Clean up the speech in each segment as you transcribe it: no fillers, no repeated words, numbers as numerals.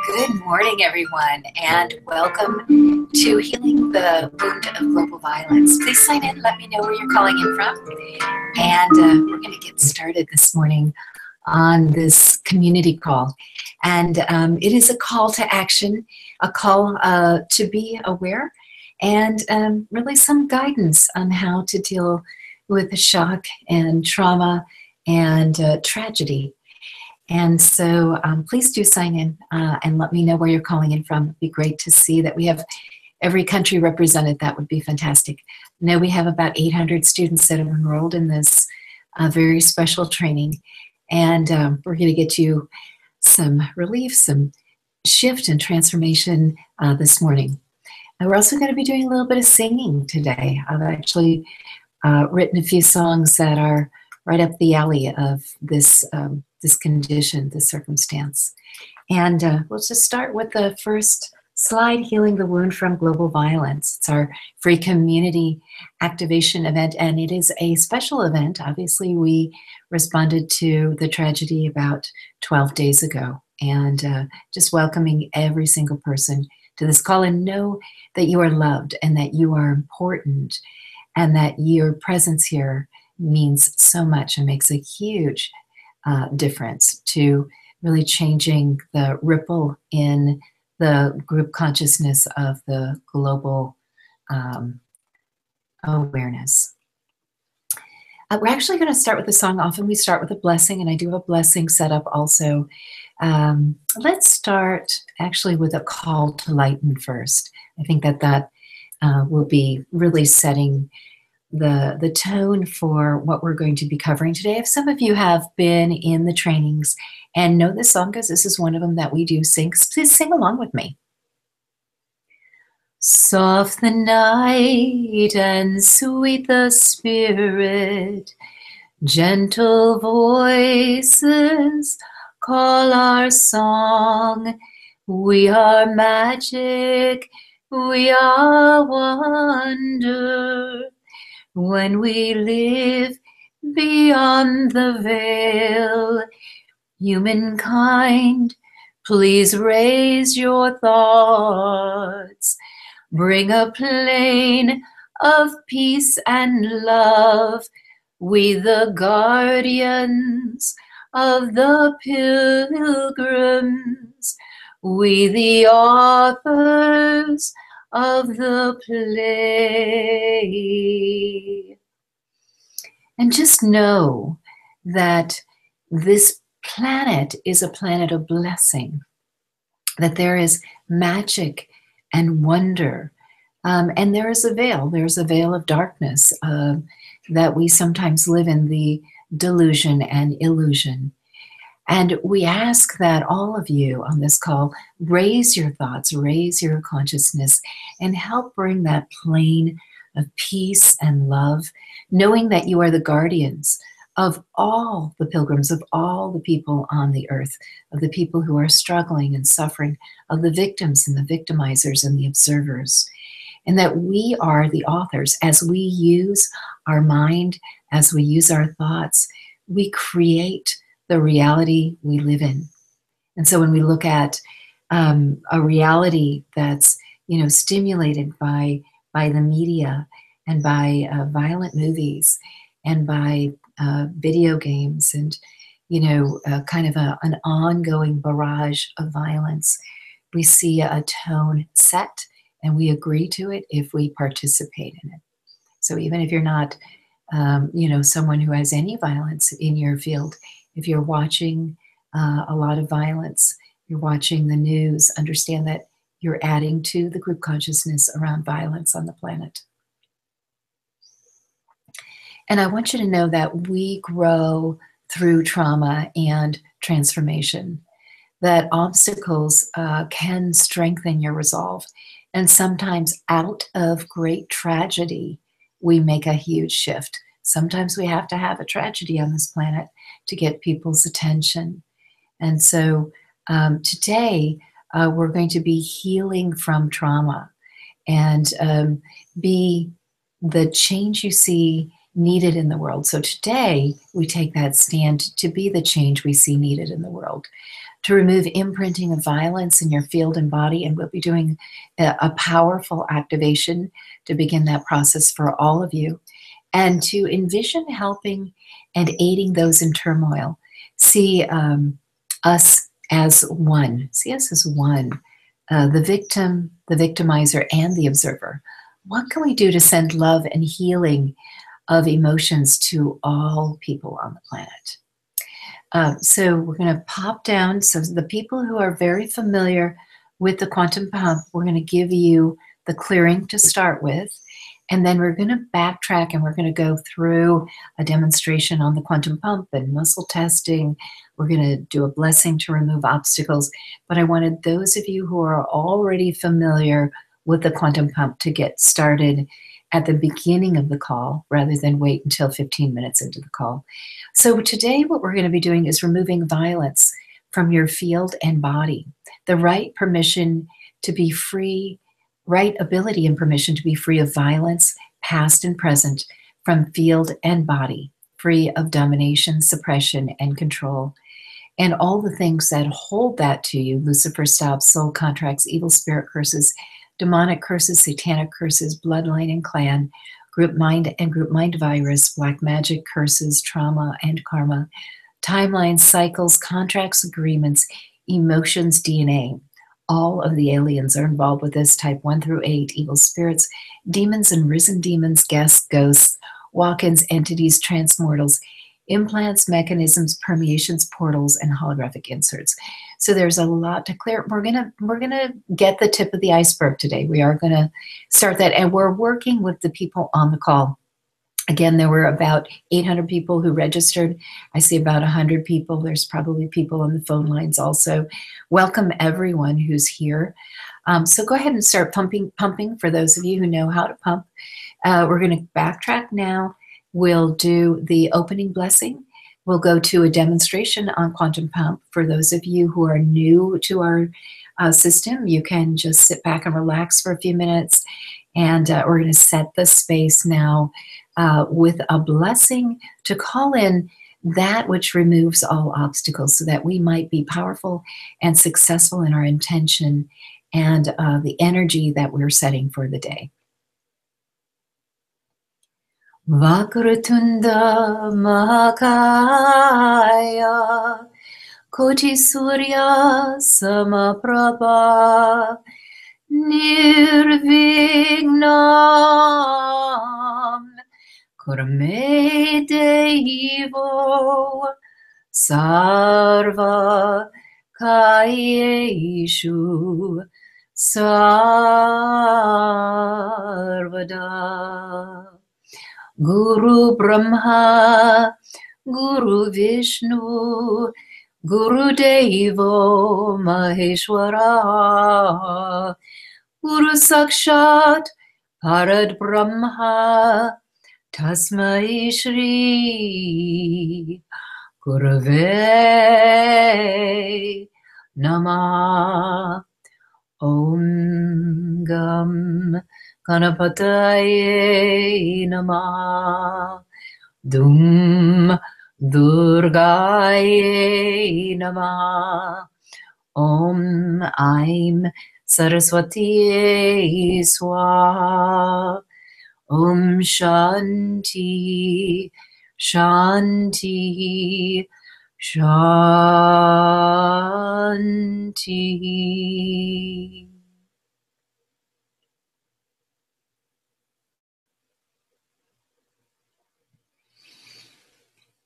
Good morning, everyone, and welcome to Healing the Wound of Global Violence. Please sign in, let me know where you're calling in from, and we're going to get started this morning on this community call. And it is a call to action, a call to be aware, and really some guidance on how to deal with the shock and trauma and tragedy. And so please do sign in and let me know where you're calling in from. It'd be great to see that we have every country represented. That would be fantastic. I know we have about 800 students that have enrolled in this very special training. And we're going to get you some relief, some shift and transformation this morning. And we're also going to be doing a little bit of singing today. I've actually written a few songs that are right up the alley of this this condition, this circumstance. And we'll just start with the first slide, Healing the Wound from Global Violence. It's our free community activation event, and it is a special event. Obviously, we responded to the tragedy about 12 days ago, and just welcoming every single person to this call, and know that you are loved and that you are important and that your presence here means so much and makes a huge difference to really changing the ripple in the group consciousness of the global awareness. We're actually going to start with the song. Often we start with a blessing, and I do have a blessing set up also. Let's start actually with a call to lighten first. I think that will be really setting the tone for what we're going to be covering today. If some of you have been in the trainings and know this song, because this is one of them that we do sing, please sing along with me. Soft the night and sweet the spirit, gentle voices call our song. We are magic, we are wonder. When we live beyond the veil, humankind, please raise your thoughts. Bring a plane of peace and love. We the guardians of the pilgrims. We the authors of the play. And just know that this planet is a planet of blessing, that there is magic and wonder, and there is a veil. There's a veil of darkness that we sometimes live in, the delusion and illusion. And we ask that all of you on this call raise your thoughts, raise your consciousness, and help bring that plane of peace and love, knowing that you are the guardians of all the pilgrims, of all the people on the earth, of the people who are struggling and suffering, of the victims and the victimizers and the observers, and that we are the authors. As we use our mind, as we use our thoughts, we create the reality we live in. And so when we look at a reality that's, stimulated by the media and by violent movies and by video games and, kind of an ongoing barrage of violence, we see a tone set and we agree to it if we participate in it. So even if you're not, someone who has any violence in your field, if you're watching a lot of violence, you're watching the news, understand that you're adding to the group consciousness around violence on the planet. And I want you to know that we grow through trauma and transformation, that obstacles can strengthen your resolve. And sometimes out of great tragedy, we make a huge shift. Sometimes we have to have a tragedy on this planet to get people's attention. And so today, we're going to be healing from trauma and be the change you see needed in the world. So today, we take that stand to be the change we see needed in the world. to remove imprinting of violence in your field and body. And we'll be doing a powerful activation to begin that process for all of you. And to envision helping and aiding those in turmoil. See us as one. See us as one. The victim, the victimizer, and the observer. What can we do to send love and healing of emotions to all people on the planet? So we're going to pop down. So the people who are very familiar with the quantum pump, we're going to give you the clearing to start with. And then we're going to backtrack and we're going to go through a demonstration on the quantum pump and muscle testing. We're going to do a blessing to remove obstacles. But I wanted those of you who are already familiar with the quantum pump to get started at the beginning of the call rather than wait until 15 minutes into the call. So today what we're going to be doing is removing violence from your field and body. The right permission to be free, right ability and permission to be free of violence, past and present, from field and body, free of domination, suppression, and control. And all the things that hold that to you: Lucifer stops, soul contracts, evil spirit curses, demonic curses, satanic curses, bloodline and clan, group mind and group mind virus, black magic curses, trauma and karma, timelines, cycles, contracts, agreements, emotions, DNA. All of the aliens are involved with this, type 1 through 8, evil spirits, demons and risen demons, guests, ghosts, walk-ins, entities, transmortals, implants, mechanisms, permeations, portals, and holographic inserts. So there's a lot to clear. We're gonna get the tip of the iceberg today. We are gonna start that, and we're working with the people on the call. Again, there were about 800 people who registered. I see about 100 people. There's probably people on the phone lines also. Welcome everyone who's here. So go ahead and start pumping for those of you who know how to pump. We're going to backtrack now. We'll do the opening blessing. We'll go to a demonstration on quantum pump. For those of you who are new to our system, you can just sit back and relax for a few minutes. And we're going to set the space now with a blessing to call in that which removes all obstacles so that we might be powerful and successful in our intention and the energy that we're setting for the day. Vakratunda Mahakaya Koti Surya Samaprabha Nirvignam Kurme Devo Sarva Kayeshu Sarvada. Guru Brahma, Guru Vishnu, Guru Devo Maheshwara, Guru Sakshat Parad Brahma, Tasmai Shri Gurave Namah. Om Gam Ganapataye Namah. Dum Durgaye Namah. Om Aim Saraswatiye Swaha. Om Shanti Shanti Shanti.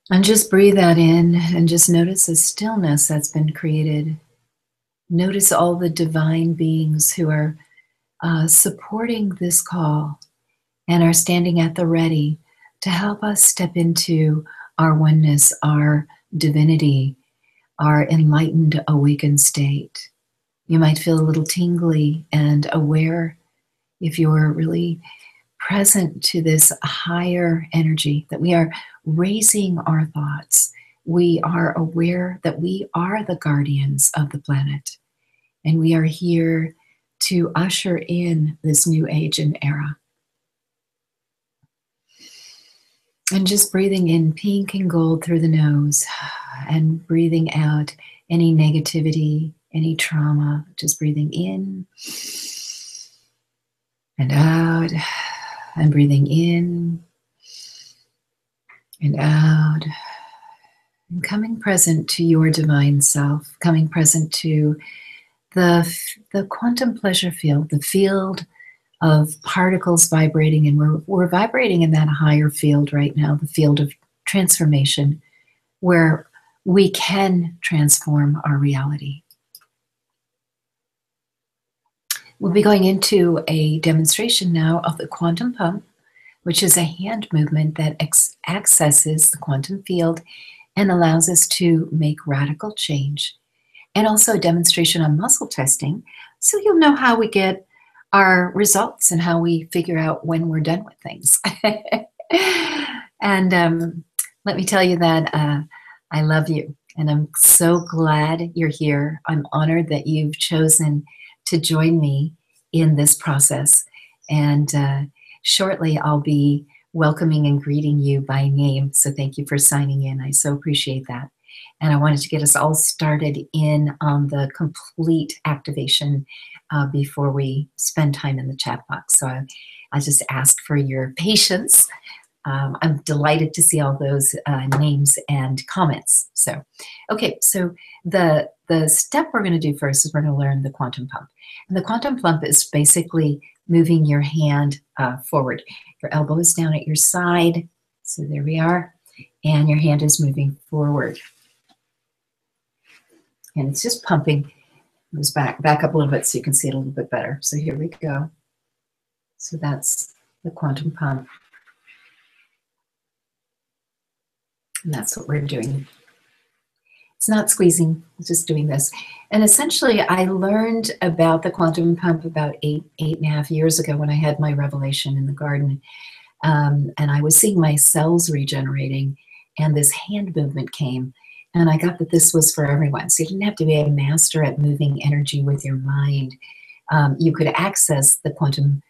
And just breathe that in and just notice the stillness that's been created. Notice all the divine beings who are supporting this call and are standing at the ready to help us step into our oneness, our divinity, our enlightened, awakened state. You might feel a little tingly and aware if you're really present to this higher energy, that we are raising our thoughts. We are aware that we are the guardians of the planet, and we are here to usher in this new age and era. And just breathing in pink and gold through the nose, And breathing out any negativity, any trauma, just breathing in and out, and breathing in and out, and coming present to your divine self, coming present to the quantum pleasure field, the field of particles vibrating, and we're vibrating in that higher field right now, the field of transformation, where we can transform our reality. We'll be going into a demonstration now of the quantum pump, which is a hand movement that accesses the quantum field and allows us to make radical change. And also a demonstration on muscle testing, so you'll know how we get our results and how we figure out when we're done with things. And let me tell you that I love you, and I'm so glad you're here. I'm honored that you've chosen to join me in this process. And shortly I'll be welcoming and greeting you by name. So thank you for signing in. I so appreciate that. And I wanted to get us all started in on the complete activation before we spend time in the chat box. So I just ask for your patience. I'm delighted to see all those names and comments. So, okay, so the step we're going to do first is we're going to learn the quantum pump. And the quantum pump is basically moving your hand forward. Your elbow is down at your side. So there we are. And your hand is moving forward. And it's just pumping. It was back up a little bit so you can see it a little bit better. So here we go. So that's the quantum pump. And that's what we're doing. It's not squeezing, it's just doing this. And essentially, I learned about the quantum pump about eight and a half years ago when I had my revelation in the garden. And I was seeing my cells regenerating, and this hand movement came. And I got that this was for everyone. So you didn't have to be a master at moving energy with your mind. You could access the quantum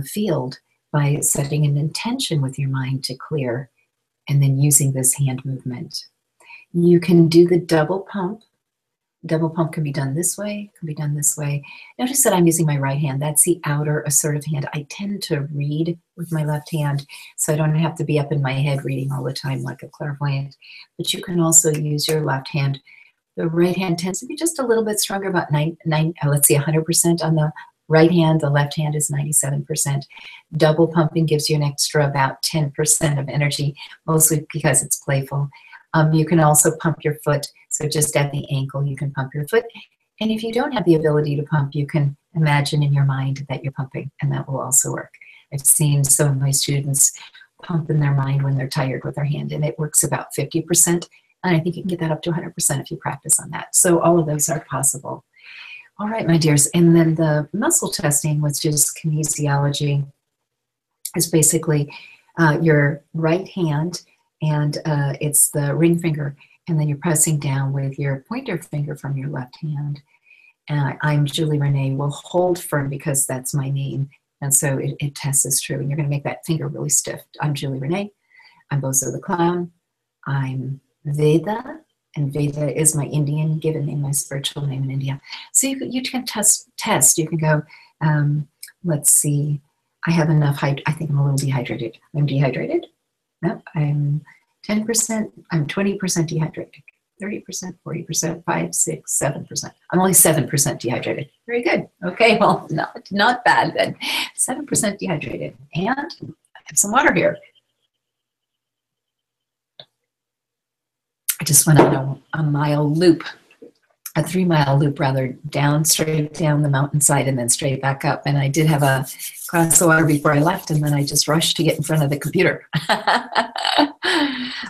field by setting an intention with your mind to clear, and then using this hand movement. You can do the double pump. Double pump can be done this way, can be done this way. Notice that I'm using my right hand. That's the outer assertive hand. I tend to read with my left hand, so I don't have to be up in my head reading all the time like a clairvoyant. But you can also use your left hand. The right hand tends to be just a little bit stronger, about 100% on the right hand. The left hand is 97%. Double pumping gives you an extra about 10% of energy, mostly because it's playful. You can also pump your foot. So just at the ankle, you can pump your foot. And if you don't have the ability to pump, you can imagine in your mind that you're pumping, and that will also work. I've seen some of my students pump in their mind when they're tired with their hand, and it works about 50%. And I think you can get that up to 100% if you practice on that. So all of those are possible. All right, my dears. And then the muscle testing, which is kinesiology, is basically your right hand, and it's the ring finger, and then you're pressing down with your pointer finger from your left hand. I'm Julie Renee. Will hold firm because that's my name, and so it tests as true. And you're going to make that finger really stiff. I'm Julie Renee. I'm Bozo the Clown. I'm Veda, and Veda is my Indian given name, my spiritual name in India. So you can test. You can go, let's see, I have enough, I think I'm a little dehydrated. I'm dehydrated? No, I'm 10%, I'm 20% dehydrated. 30%, 40%, 5, 6, 7%. I'm only 7% dehydrated. Very good. Okay, well, not bad then. 7% dehydrated. And I have some water here. I just went on a mile loop, a 3-mile loop rather, straight down the mountainside and then straight back up. And I did have a glass of water before I left, and then I just rushed to get in front of the computer.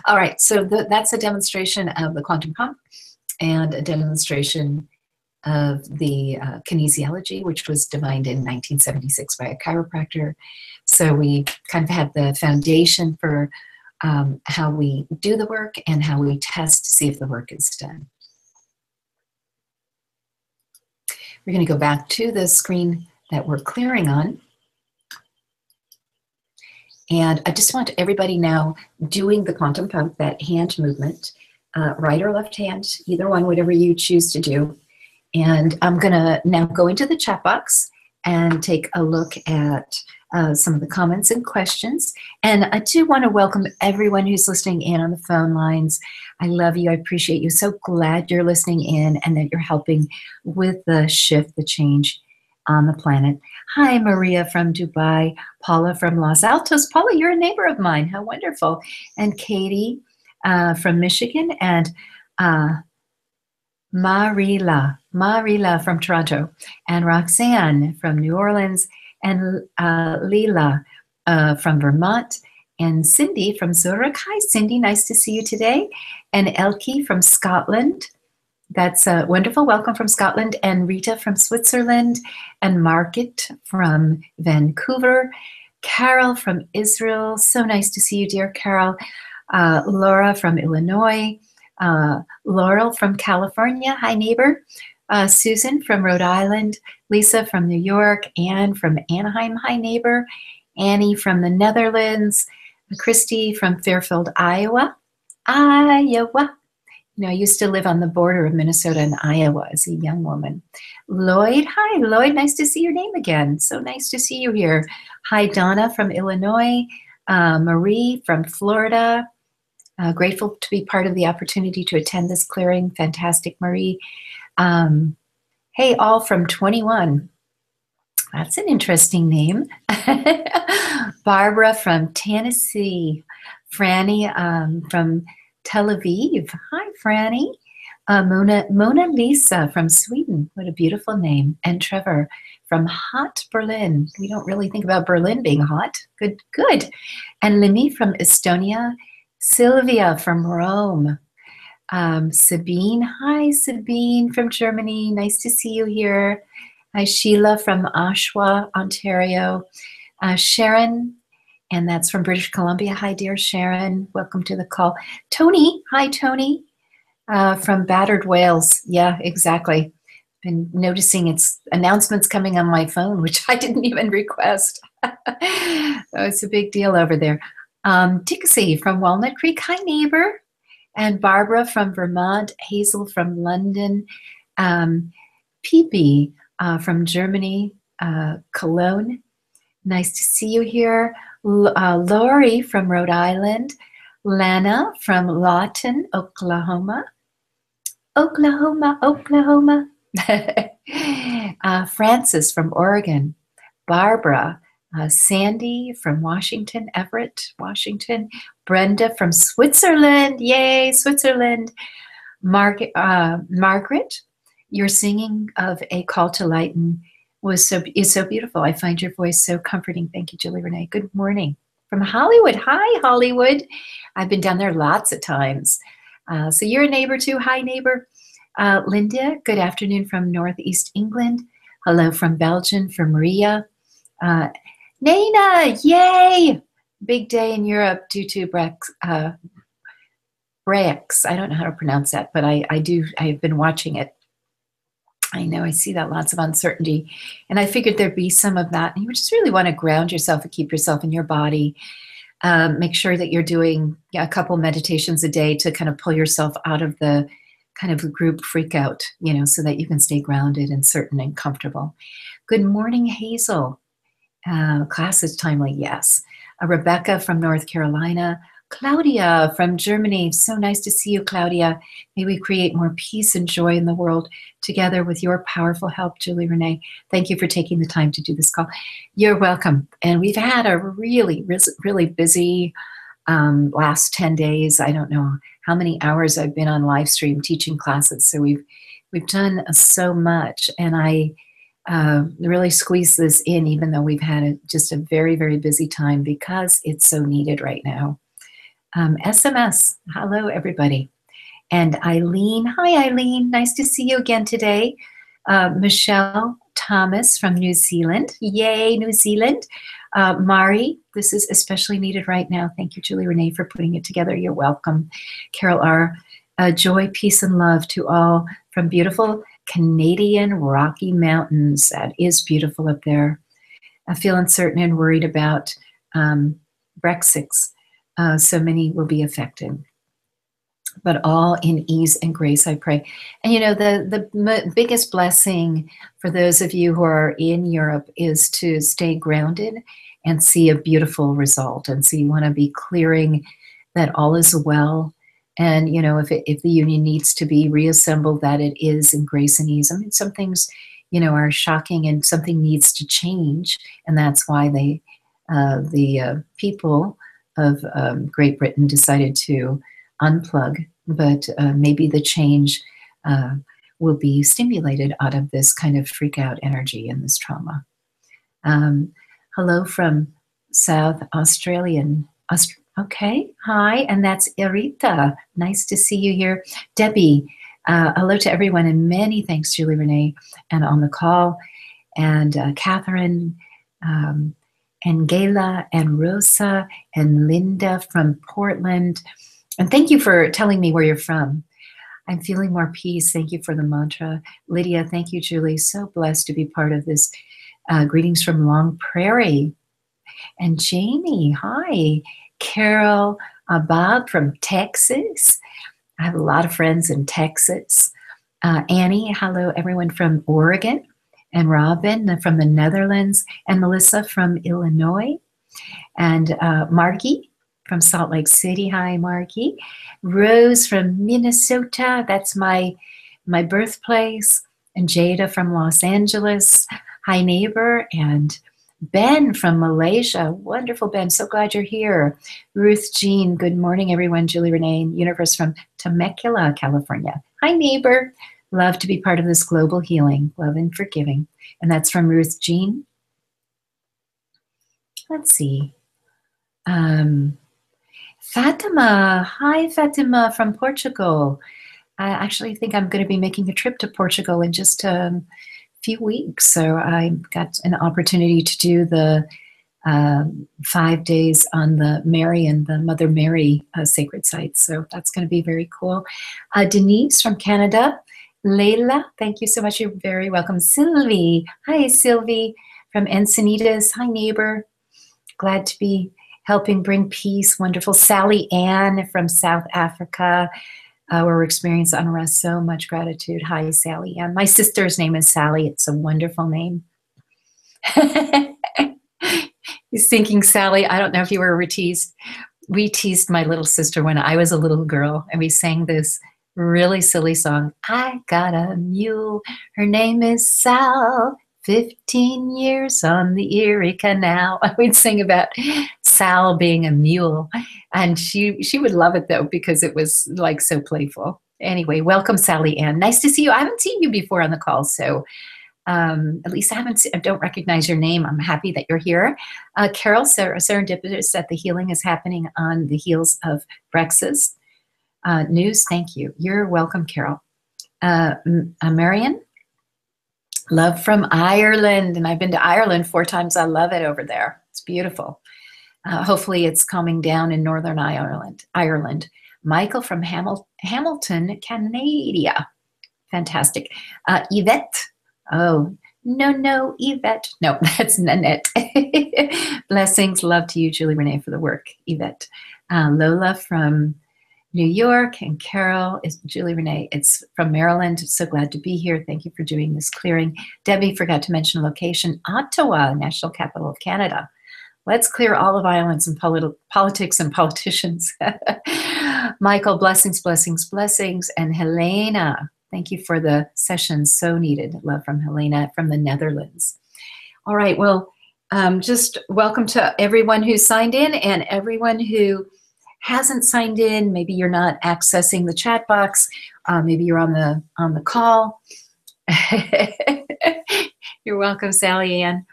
All right, so that's a demonstration of the quantum pump and a demonstration of the kinesiology, which was defined in 1976 by a chiropractor. So we kind of had the foundation for how we do the work and how we test to see if the work is done. We're going to go back to the screen that we're clearing on. And I just want everybody now doing the quantum pump, that hand movement, right or left hand, either one, whatever you choose to do. And I'm going to now go into the chat box and take a look at some of the comments and questions. And I do want to welcome everyone who's listening in on the phone lines. I love you. I appreciate you. So glad you're listening in and that you're helping with the shift, the change on the planet. Hi, Maria from Dubai. Paula from Los Altos. Paula, you're a neighbor of mine. How wonderful. And Katie from Michigan. And Marila from Toronto, and Roxanne from New Orleans, and Leela from Vermont, and Cindy from Zurich. Hi, Cindy, nice to see you today. And Elke from Scotland. That's wonderful. Welcome from Scotland. And Rita from Switzerland, and Margaret from Vancouver. Carol from Israel. So nice to see you, dear Carol. Laura from Illinois. Laurel from California. Hi, neighbor. Susan from Rhode Island. Lisa from New York. Anne from Anaheim. Hi, neighbor. Annie from the Netherlands. Christy from Fairfield, Iowa. Iowa. You know, I used to live on the border of Minnesota and Iowa as a young woman. Lloyd. Hi, Lloyd. Nice to see your name again. So nice to see you here. Hi, Donna from Illinois. Marie from Florida. Grateful to be part of the opportunity to attend this clearing. Fantastic, Marie. Hey, all from 21. That's an interesting name. Barbara from Tennessee. Franny from Tel Aviv. Hi, Franny. Mona Lisa from Sweden. What a beautiful name. And Trevor from hot Berlin. We don't really think about Berlin being hot. Good, good. And Limi from Estonia. Sylvia from Rome. Sabine. Hi, Sabine from Germany. Nice to see you here. Hi, Sheila from Oshawa, Ontario. Sharon, and that's from British Columbia. Hi, dear Sharon. Welcome to the call. Tony. Hi, Tony. From Battered Wales. Yeah, exactly. Been noticing its announcements coming on my phone, which I didn't even request. So it's a big deal over there. Dixie from Walnut Creek. Hi, neighbor. And Barbara from Vermont. Hazel from London. Phoebe from Germany. Cologne. Nice to see you here. Lori from Rhode Island. Lana from Lawton, Oklahoma. Oklahoma. Francis from Oregon. Barbara. Sandy from Washington, Everett, Washington. Brenda from Switzerland. Yay, Switzerland. Margaret, your singing of A Call to Lighten is so beautiful. I find your voice so comforting. Thank you, Julie Renee. Good morning. From Hollywood. Hi, Hollywood. I've been down there lots of times. So you're a neighbor too. Hi, neighbor. Linda, good afternoon from Northeast England. Hello from Belgium, from Maria. Nana, yay! Big day in Europe due to Brexit. I don't know how to pronounce that, but I've been watching it. I know, I see that, lots of uncertainty. And I figured there'd be some of that. And you just really want to ground yourself and keep yourself in your body. Make sure that you're doing a couple meditations a day to kind of pull yourself out of the kind of group freak out, you know, so that you can stay grounded and certain and comfortable. Good morning, Hazel. Class is timely, yes. Rebecca from North Carolina. Claudia from Germany. So nice to see you, Claudia. May we create more peace and joy in the world together with your powerful help, Julie Renee. Thank you for taking the time to do this call. You're welcome. And we've had a really, really busy last 10 days. I don't know how many hours I've been on live stream teaching classes. So we've done so much. And I really squeeze this in, even though we've had just a very, very busy time, because it's so needed right now. SMS, hello everybody. And Eileen, hi Eileen, nice to see you again today. Michelle Thomas from New Zealand, yay New Zealand. Mari, this is especially needed right now. Thank you, Julie Renee, for putting it together. You're welcome. Carol R, joy, peace, and love to all from beautiful Canadian Rocky Mountains. That is beautiful up there. I feel uncertain and worried about Brexit. So many will be affected. but all in ease and grace, I pray. And you know, the biggest blessing for those of you who are in Europe is to stay grounded and see a beautiful result. And so you want to be clearing that all is well. And you know, if the union needs to be reassembled, that it is in grace and ease. I mean, some things, you know, are shocking, and something needs to change, and that's why the people of Great Britain decided to unplug, but maybe the change will be stimulated out of this kind of freak out energy and this trauma. Hello from South Australian. Okay, hi, and that's Irita. Nice to see you here. Debbie, hello to everyone, and many thanks, Julie Renee, and on the call, and Catherine, and Gayla, and Rosa, and Linda from Portland. And thank you for telling me where you're from. I'm feeling more peace. Thank you for the mantra. Lydia, thank you, Julie. So blessed to be part of this. Greetings from Long Prairie. And Jamie, hi. Carol Bob from Texas. I have a lot of friends in Texas. Annie, hello, everyone from Oregon. And Robin from the Netherlands. And Melissa from Illinois. And Margie from Salt Lake City. Hi, Margie. Rose from Minnesota. That's my birthplace. And Jada from Los Angeles. Hi, neighbor. And Ben from Malaysia. Wonderful, Ben. So glad you're here. Ruth Jean. Good morning, everyone. Julie Renee, Universe from Temecula, California. Hi, neighbor. Love to be part of this global healing, love and forgiving. And that's from Ruth Jean. Let's see. Fatima. Hi, Fatima from Portugal. I actually think I'm going to be making a trip to Portugal in just few weeks, so I got an opportunity to do the 5 days on the Marian, the Mother Mary sacred sites. So that's going to be very cool. Denise from Canada. Leila, thank you so much. You're very welcome. Sylvie. Hi, Sylvie from Encinitas. Hi, neighbor. Glad to be helping bring peace. Wonderful. Sally Ann from South Africa. Where we're experiencing unrest. So much gratitude. Hi, Sally. And my sister's name is Sally. It's a wonderful name. He's thinking, Sally, I don't know if you were teased. We teased my little sister when I was a little girl, and we sang this really silly song. I got a mule. Her name is Sal. 15 years on the Erie Canal. We'd sing about Sal being a mule. And she would love it, though, because it was like so playful. Anyway, welcome, Sally Ann. Nice to see you. I haven't seen you before on the call, so at least I don't recognize your name. I'm happy that you're here. Carol, serendipitous that the healing is happening on the heels of Brexit news. Thank you. You're welcome, Carol. Marion? Love from Ireland, and I've been to Ireland 4 times. I love it over there. It's beautiful. Hopefully it's calming down in Northern Ireland. Michael from Hamilton, Canada. Fantastic. Yvette. Oh, no, Yvette. No, that's Nanette. Blessings. Love to you, Julie Renee, for the work. Yvette. Lola from New York, and Carol is Julie Renee. It's from Maryland. So glad to be here. Thank you for doing this clearing. Debbie forgot to mention location, Ottawa, national capital of Canada. Let's clear all the violence and politics and politicians. Michael, blessings, blessings, blessings. And Helena, thank you for the session. So needed. Love from Helena from the Netherlands. All right. Well, just welcome to everyone who signed in and everyone who hasn't signed in. Maybe you're not accessing the chat box. Maybe you're on the call. You're welcome, Sally Ann.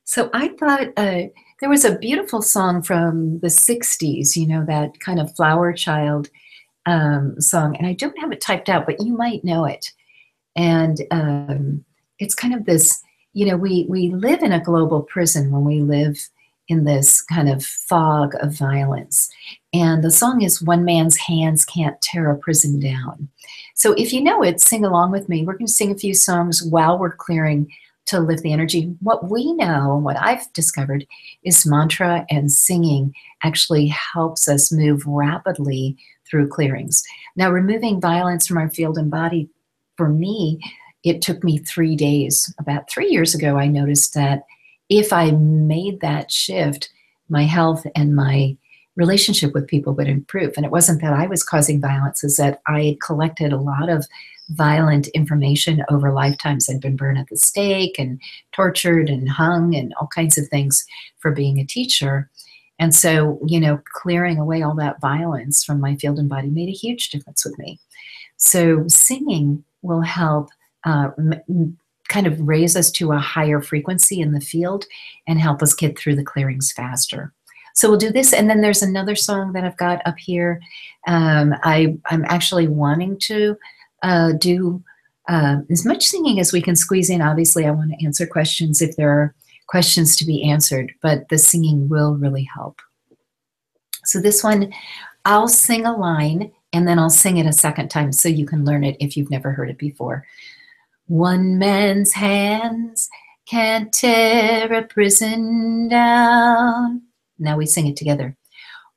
So I thought there was a beautiful song from the 60s, you know, that kind of Flower Child song. And I don't have it typed out, but you might know it. And it's kind of this, you know, we live in a global prison when we live in this kind of fog of violence. And the song is One Man's Hands Can't Tear a Prison Down. So if you know it, sing along with me. We're going to sing a few songs while we're clearing to lift the energy. What we know, what I've discovered, is mantra and singing actually helps us move rapidly through clearings. Now, removing violence from our field and body, for me, it took me 3 days. About 3 years ago, I noticed that if I made that shift, my health and my relationship with people would improve. And it wasn't that I was causing violence, it's that I had collected a lot of violent information over lifetimes. I'd been burned at the stake and tortured and hung and all kinds of things for being a teacher. And so, clearing away all that violence from my field and body made a huge difference with me. So singing will help kind of raise us to a higher frequency in the field and help us get through the clearings faster. So we'll do this, and then there's another song that I've got up here. I'm actually wanting to do as much singing as we can squeeze in. Obviously, I want to answer questions if there are questions to be answered, but the singing will really help. So this one, I'll sing a line, and then I'll sing it a second time so you can learn it if you've never heard it before. One man's hands can't tear a prison down. Now we sing it together.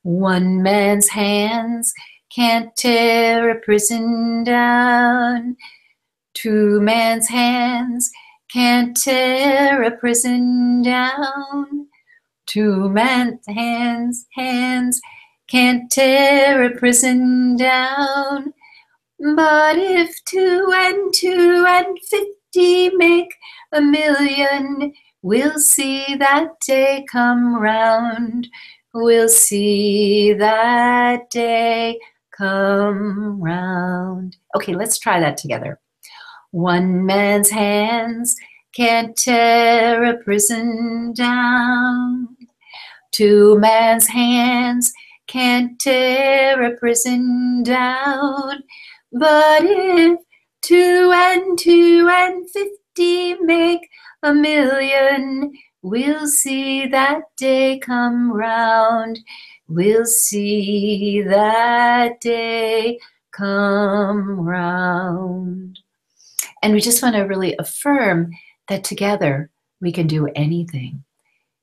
One man's hands can't tear a prison down. Two man's hands can't tear a prison down. Two man's hands can't tear a prison down. But if 2 and 2 and 50 make a million, we'll see that day come round. We'll see that day come round. Okay, let's try that together. One man's hands can't tear a prison down. Two man's hands can't tear a prison down. But if 2 and 2 and 50 make a million, we'll see that day come round. We'll see that day come round. And we just want to really affirm that together we can do anything.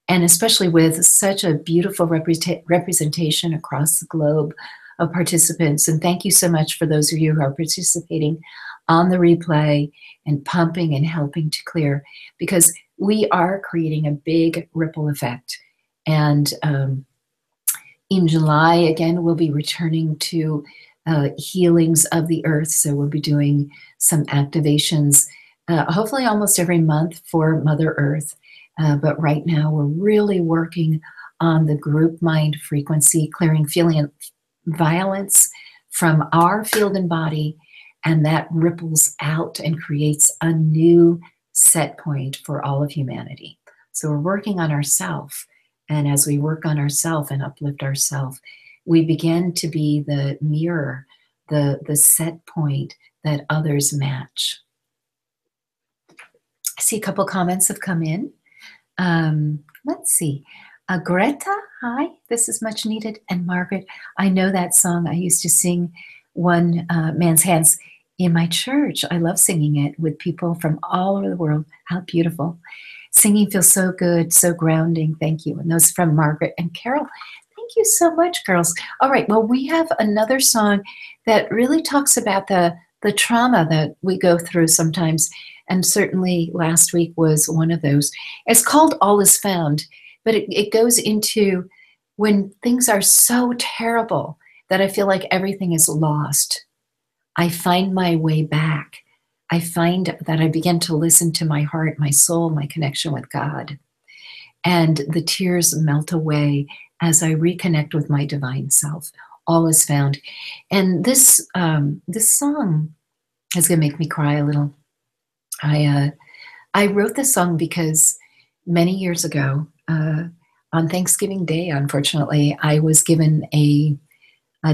And especially with such a beautiful representation across the globe of participants. And thank you so much for those of you who are participating on the replay and pumping and helping to clear, because we are creating a big ripple effect. And in July, again, we'll be returning to healings of the earth. So we'll be doing some activations, hopefully almost every month for Mother Earth. But right now we're really working on the group mind frequency, clearing feeling violence from our field and body, and that ripples out and creates a new set point for all of humanity. So we're working on ourself, and as we work on ourself and uplift ourself, we begin to be the mirror, the set point that others match. I see a couple comments have come in. Let's see. Greta, hi, this is much needed. And Margaret, I know that song. I used to sing One Man's Hands in my church. I love singing it with people from all over the world. How beautiful. Singing feels so good, so grounding. Thank you. And those from Margaret and Carol. Thank you so much, girls. All right, well, we have another song that really talks about the trauma that we go through sometimes. And certainly last week was one of those. It's called All Is Found. But it goes into when things are so terrible that I feel like everything is lost. I find my way back. I find that I begin to listen to my heart, my soul, my connection with God. And the tears melt away as I reconnect with my divine self. All is found. And this song is going to make me cry a little. I wrote this song because many years ago, on Thanksgiving Day, unfortunately, I was given a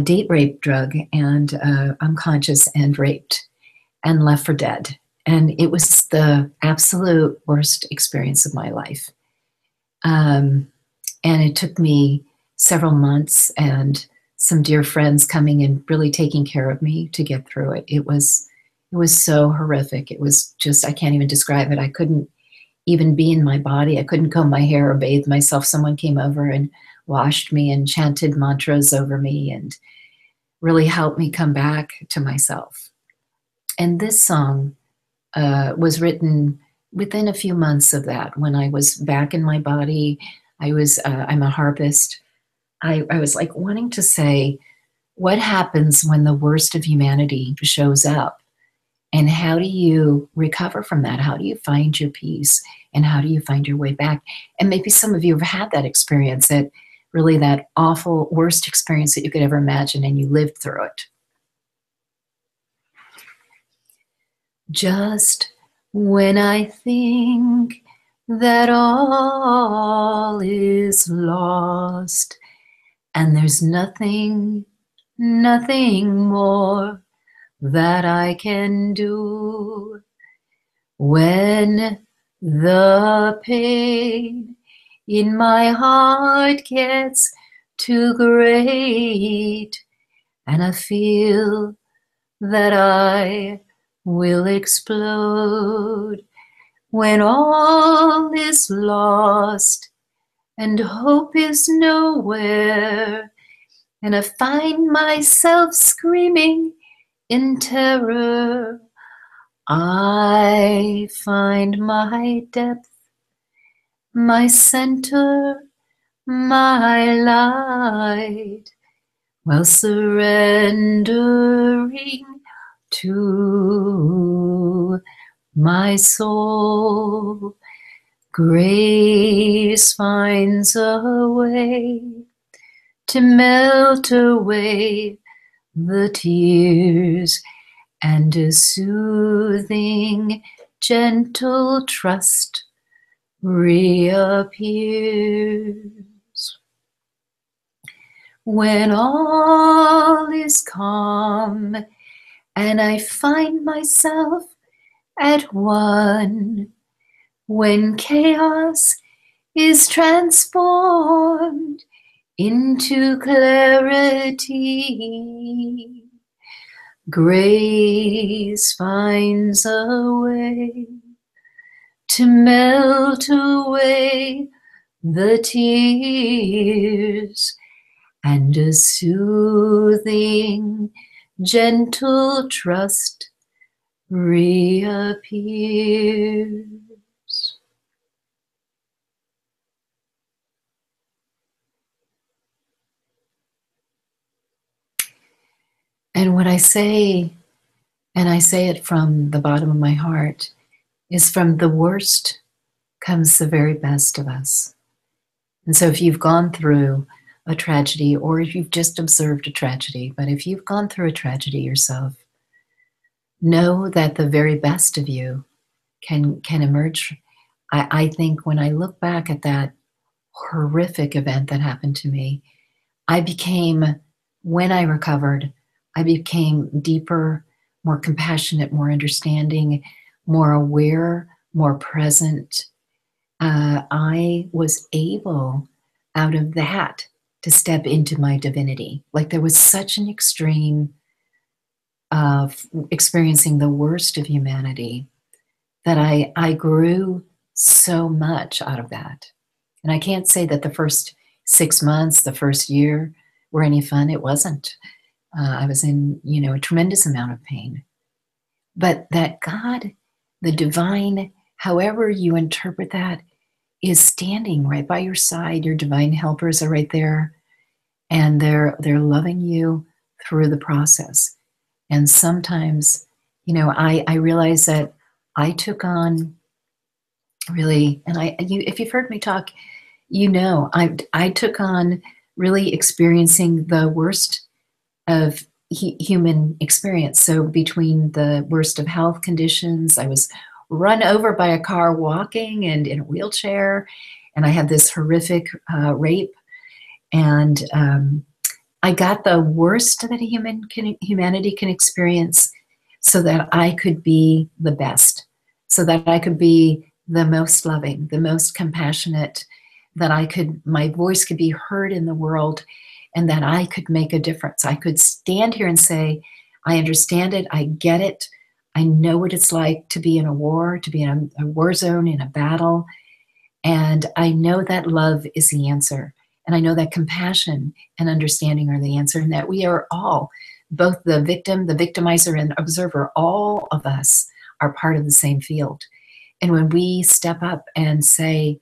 date rape drug and unconscious and raped and left for dead. And it was the absolute worst experience of my life. And it took me several months and some dear friends coming and really taking care of me to get through it. It was so horrific. It was just, I can't even describe it. I couldn't even be in my body. I couldn't comb my hair or bathe myself. Someone came over and washed me and chanted mantras over me and really helped me come back to myself. And this song was written within a few months of that. When I was back in my body, I'm a harpist. I was like wanting to say, what happens when the worst of humanity shows up? And how do you recover from that? How do you find your peace? And how do you find your way back? And maybe some of you have had that experience, that really that awful, worst experience that you could ever imagine, and you lived through it. Just when I think that all is lost and there's nothing more that I can do, when the pain in my heart gets too great and I feel that I will explode, when all is lost and hope is nowhere, and I find myself screaming in terror, I find my depth, my center, my light, while surrendering to my soul. Grace finds a way to melt away the tears, and a soothing, gentle trust reappears. When all is calm and I find myself at one, when chaos is transformed into clarity, grace finds a way to melt away the tears, and a soothing, gentle trust reappears. And what I say, and I say it from the bottom of my heart, is from the worst comes the very best of us. And so if you've gone through a tragedy, or if you've just observed a tragedy, but if you've gone through a tragedy yourself, know that the very best of you can emerge. I think when I look back at that horrific event that happened to me, when I recovered, I became deeper, more compassionate, more understanding, more aware, more present. I was able, out of that, to step into my divinity. Like there was such an extreme of experiencing the worst of humanity that I grew so much out of that. And I can't say that the first 6 months, the first year were any fun. It wasn't. I was in, a tremendous amount of pain. But that God, the divine, however you interpret that, is standing right by your side. Your divine helpers are right there, and they're loving you through the process. And sometimes, I realize that I took on really, and if you've heard me talk, I took on really experiencing the worst of human experience. So between the worst of health conditions, I was run over by a car walking and in a wheelchair, and I had this horrific rape, and I got the worst that humanity can experience, so that I could be the best, so that I could be the most loving, the most compassionate, that my voice could be heard in the world, and that I could make a difference. I could stand here and say, I understand it, I get it, I know what it's like to be in a war, to be in a war zone, in a battle. And I know that love is the answer. And I know that compassion and understanding are the answer, and that we are all, both the victim, the victimizer, and observer, all of us are part of the same field. And when we step up and say,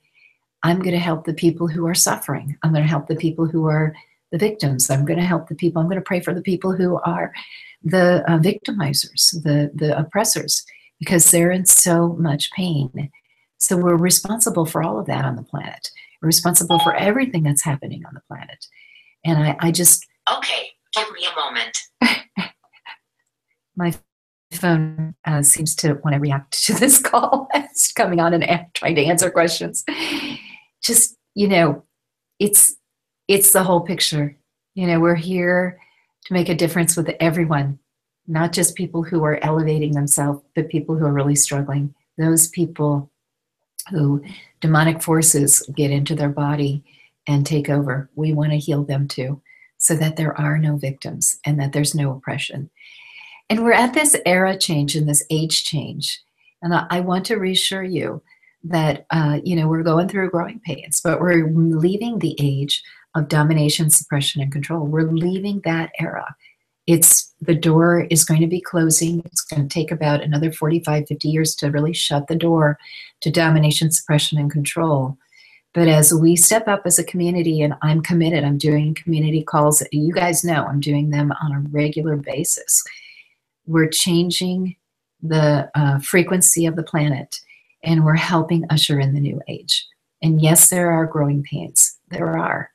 I'm going to help the people who are suffering, I'm going to help the people who are the victims, I'm going to help the people, I'm going to pray for the people who are the victimizers, the oppressors, because they're in so much pain. So we're responsible for all of that on the planet. We're responsible for everything that's happening on the planet. And I just... Okay, give me a moment. My phone seems to want to react to this call. It's coming on and trying to answer questions. Just, it's the whole picture. We're here to make a difference with everyone, not just people who are elevating themselves, but people who are really struggling. Those people who demonic forces get into their body and take over. We want to heal them too, so that there are no victims and that there's no oppression. And we're at this era change and this age change. And I want to reassure you that, we're going through growing pains, but we're leaving the age of domination, suppression, and control. We're leaving that era. The door is going to be closing. It's going to take about another 45, 50 years to really shut the door to domination, suppression, and control. But as we step up as a community, and I'm committed, I'm doing community calls. You guys know I'm doing them on a regular basis. We're changing the frequency of the planet, and we're helping usher in the new age. And yes, there are growing pains. There are.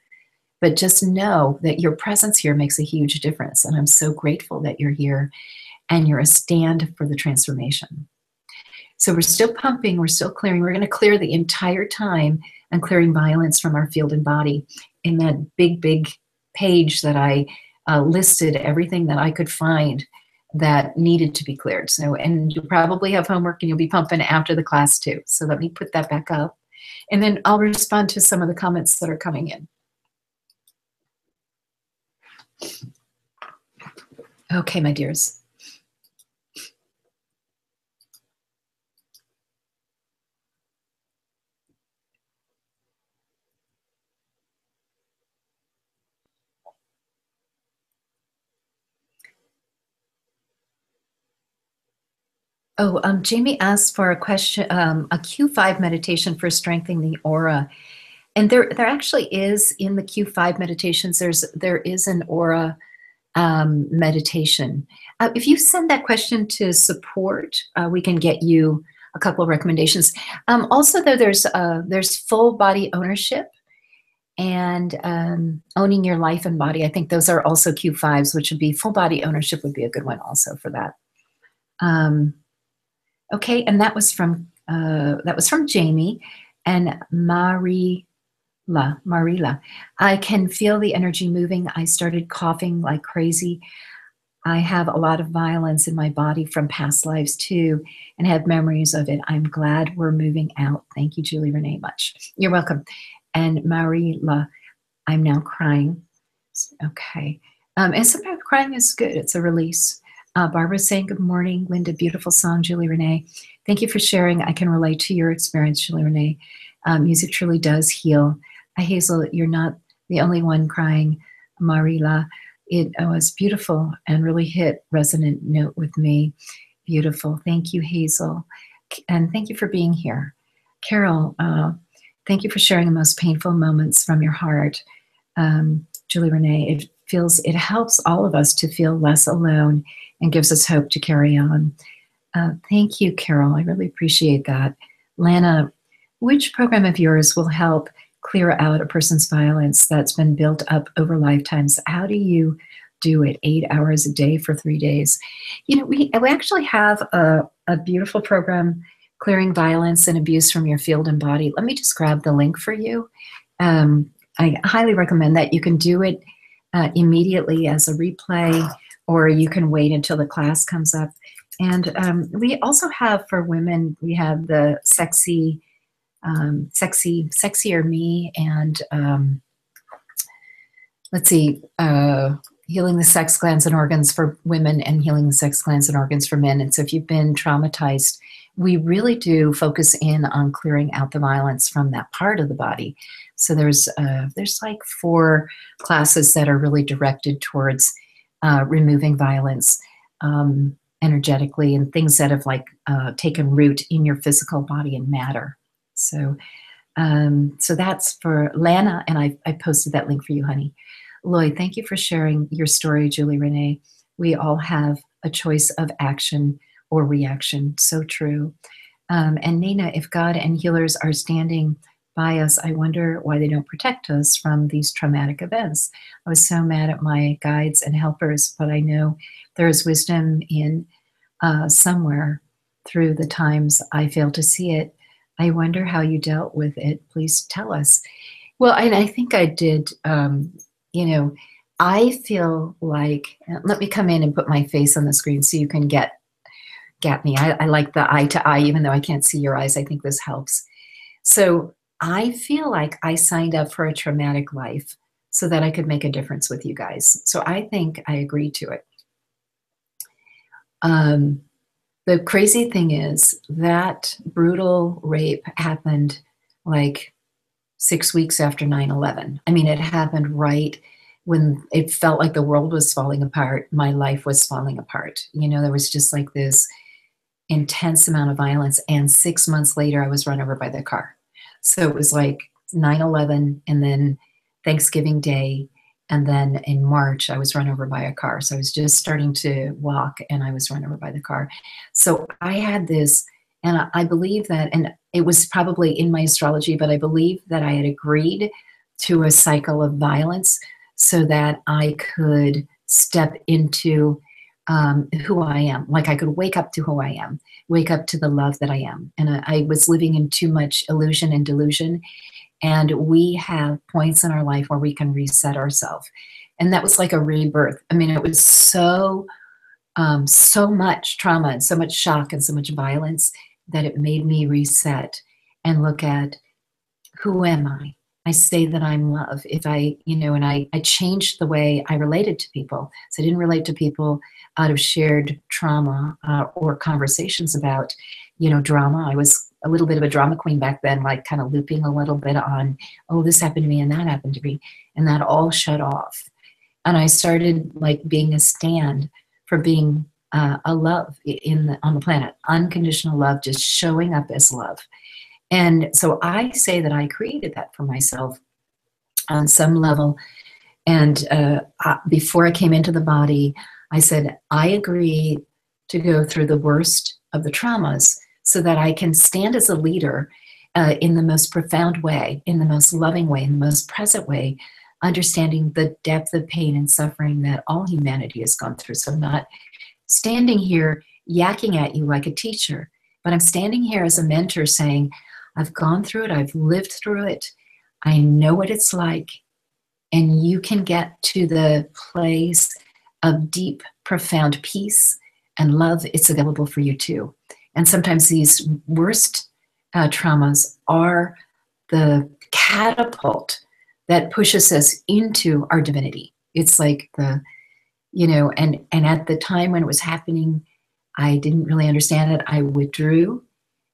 But just know that your presence here makes a huge difference. And I'm so grateful that you're here and you're a stand for the transformation. So we're still pumping, we're still clearing. We're going to clear the entire time and clearing violence from our field and body. In that big, big page that I listed everything that I could find that needed to be cleared. So, and you probably have homework and you'll be pumping after the class too. So let me put that back up. And then I'll respond to some of the comments that are coming in. Okay, my dears. Oh, Jamie asked for a question, a Q5 meditation for strengthening the aura. And there actually is, in the Q5 meditations, there is an aura meditation. If you send that question to support, we can get you a couple of recommendations. Also, though, there's full body ownership and owning your life and body. I think those are also Q5s, which would be full body ownership would be a good one also for that. Okay, and that was from Jamie and Marila. I can feel the energy moving. I started coughing like crazy. I have a lot of violence in my body from past lives too, and have memories of it. I'm glad we're moving out. Thank you, Julie Renee, much. You're welcome. And Marila, I'm now crying. Okay. And sometimes crying is good. It's a release. Barbara's saying, good morning, Linda, beautiful song, Julie Renee. Thank you for sharing. I can relate to your experience, Julie Renee. Music truly does heal. Hazel, you're not the only one crying. Marila, it was beautiful and really hit resonant note with me. Beautiful. Thank you, Hazel. And thank you for being here. Carol, thank you for sharing the most painful moments from your heart. Julie Renee, it helps all of us to feel less alone and gives us hope to carry on. Thank you, Carol. I really appreciate that. Lana, which program of yours will help clear out a person's violence that's been built up over lifetimes? How do you do it 8 hours a day for 3 days? We actually have a beautiful program, Clearing Violence and Abuse from Your Field and Body. Let me just grab the link for you. I highly recommend that. You can do it immediately as a replay, or you can wait until the class comes up. And we also have, for women, we have the Sexier Me, and let's see, healing the sex glands and organs for women and healing the sex glands and organs for men. And so if you've been traumatized, we really do focus in on clearing out the violence from that part of the body. So there's like 4 classes that are really directed towards removing violence energetically and things that have like taken root in your physical body and matter. So that's for Lana, and I posted that link for you, honey. Lloyd, thank you for sharing your story, Julie Renee. We all have a choice of action or reaction. So true. And Nina, if God and healers are standing by us, I wonder why they don't protect us from these traumatic events. I was so mad at my guides and helpers, but I know there is wisdom in somewhere through the times I failed to see it. I wonder how you dealt with it. Please tell us. Well, and I think I did. I feel like, let me come in and put my face on the screen so you can get me. I like the eye to eye, even though I can't see your eyes. I think this helps. So I feel like I signed up for a traumatic life so that I could make a difference with you guys. So I think I agreed to it. The crazy thing is that brutal rape happened like 6 weeks after 9/11. I mean, it happened right when it felt like the world was falling apart. My life was falling apart. There was just like this intense amount of violence. And 6 months later, I was run over by the car. So it was like 9/11 and then Thanksgiving Day. And then in March, I was run over by a car. So I was just starting to walk and I was run over by the car. So I had this, and I believe that, and it was probably in my astrology, but I believe that I had agreed to a cycle of violence so that I could step into who I am. Like I could wake up to who I am, wake up to the love that I am. And I was living in too much illusion and delusion. And we have points in our life where we can reset ourselves. And that was like a rebirth. I mean, it was so much trauma and so much shock and so much violence that it made me reset and look at, who am I? I say that I'm love. If I, and I changed the way I related to people. So I didn't relate to people out of shared trauma or conversations about, drama. I was a little bit of a drama queen back then, like kind of looping a little bit on, oh, this happened to me and that happened to me. And that all shut off. And I started like being a stand for being a love on the planet, unconditional love, just showing up as love. And so I say that I created that for myself on some level. And before I came into the body, I said, I agree to go through the worst of the traumas so that I can stand as a leader in the most profound way, in the most loving way, in the most present way, understanding the depth of pain and suffering that all humanity has gone through. So I'm not standing here yakking at you like a teacher, but I'm standing here as a mentor saying, I've gone through it, I've lived through it, I know what it's like, and you can get to the place of deep, profound peace and love. It's available for you too. And sometimes these worst traumas are the catapult that pushes us into our divinity. It's like and at the time when it was happening, I didn't really understand it. I withdrew.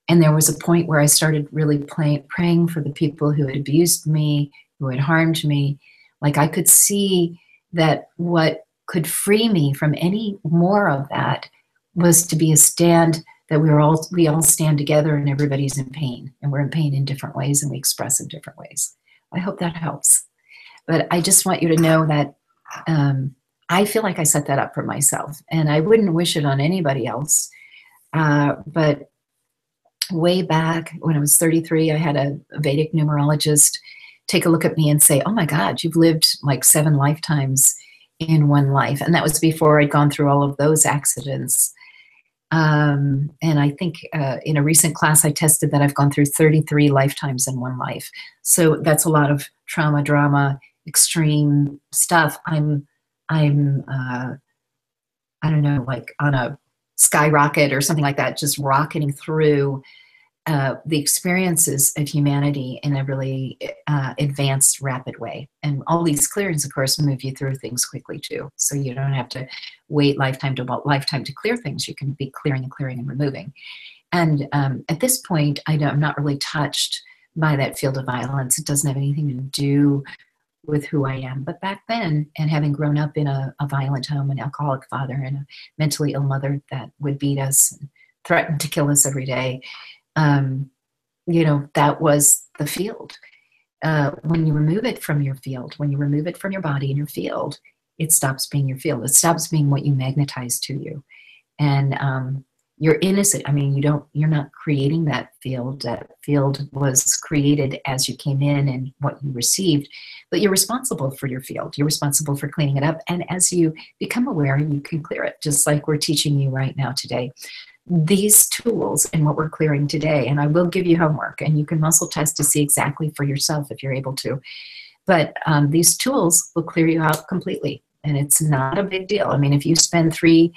And there was a point where I started really praying for the people who had abused me, who had harmed me. Like I could see that what could free me from any more of that was to be a stand that we all stand together and everybody's in pain. And we're in pain in different ways and we express in different ways. I hope that helps. But I just want you to know that I feel like I set that up for myself. And I wouldn't wish it on anybody else. But way back when I was 33, I had a Vedic numerologist take a look at me and say, oh my God, you've lived like 7 lifetimes in one life. And that was before I'd gone through all of those accidents. And I think in a recent class, I tested that I've gone through 33 lifetimes in one life. So that's a lot of trauma, drama, extreme stuff. I'm I don't know, like on a skyrocket or something like that, just rocketing through the experiences of humanity in a really advanced, rapid way. And all these clearings, of course, move you through things quickly too. So you don't have to wait lifetime to clear things. You can be clearing and clearing and removing. And at this point, I'm not really touched by that field of violence. It doesn't have anything to do with who I am. But back then, and having grown up in a violent home, an alcoholic father and a mentally ill mother that would beat us and threaten to kill us every day, that was the field. When you remove it from your field, when you remove it from your body and your field, it stops being your field. It stops being what you magnetize to you. And you're innocent. I mean, you're not creating that field. That field was created as you came in and what you received, but you're responsible for your field. You're responsible for cleaning it up. And as you become aware, you can clear it, just like we're teaching you right now today. These tools and what we're clearing today, and I will give you homework, and you can muscle test to see exactly for yourself if you're able to. But these tools will clear you out completely, and it's not a big deal. I mean, if you spend three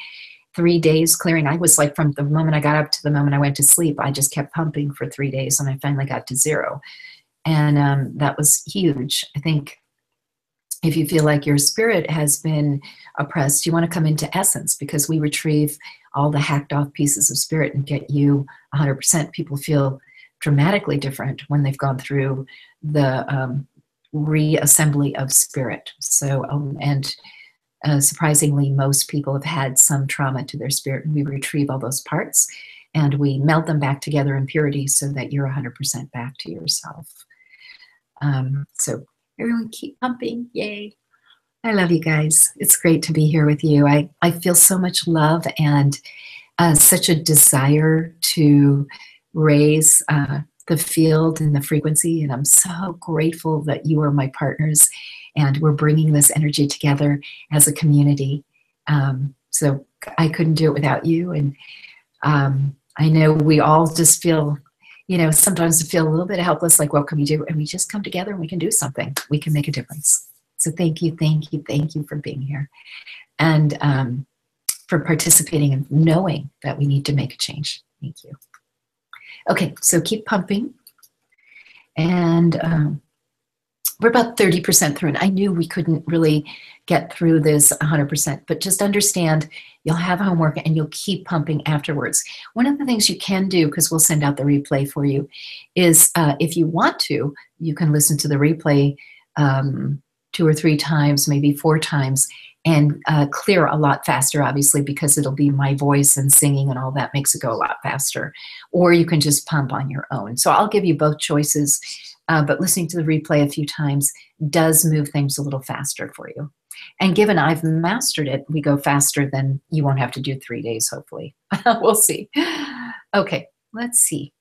days clearing, I was like, from the moment I got up to the moment I went to sleep, I just kept pumping for 3 days, and I finally got to 0. And that was huge. I think if you feel like your spirit has been oppressed, you want to come into essence, because we retrieve all the hacked off pieces of spirit and get you 100%. People feel dramatically different when they've gone through the reassembly of spirit. So, surprisingly, most people have had some trauma to their spirit, and we retrieve all those parts and we meld them back together in purity so that you're 100% back to yourself. So everyone keep pumping. Yay. I love you guys. It's great to be here with you. I feel so much love and such a desire to raise the field and the frequency. And I'm so grateful that you are my partners and we're bringing this energy together as a community. So I couldn't do it without you. And I know we all just feel, sometimes feel a little bit helpless, like, what can we do? And we just come together and we can do something. We can make a difference. So thank you for being here and for participating and knowing that we need to make a change. Thank you. Okay, so keep pumping. And we're about 30% through, and I knew we couldn't really get through this 100%, but just understand you'll have homework and you'll keep pumping afterwards. One of the things you can do, because we'll send out the replay for you, is if you want to, you can listen to the replay 2 or 3 times, maybe 4 times, and clear a lot faster, obviously, because it'll be my voice and singing and all that makes it go a lot faster. Or you can just pump on your own. So I'll give you both choices, but listening to the replay a few times does move things a little faster for you. And given I've mastered it, we go faster, then you won't have to do 3 days, hopefully. We'll see. Okay, let's see.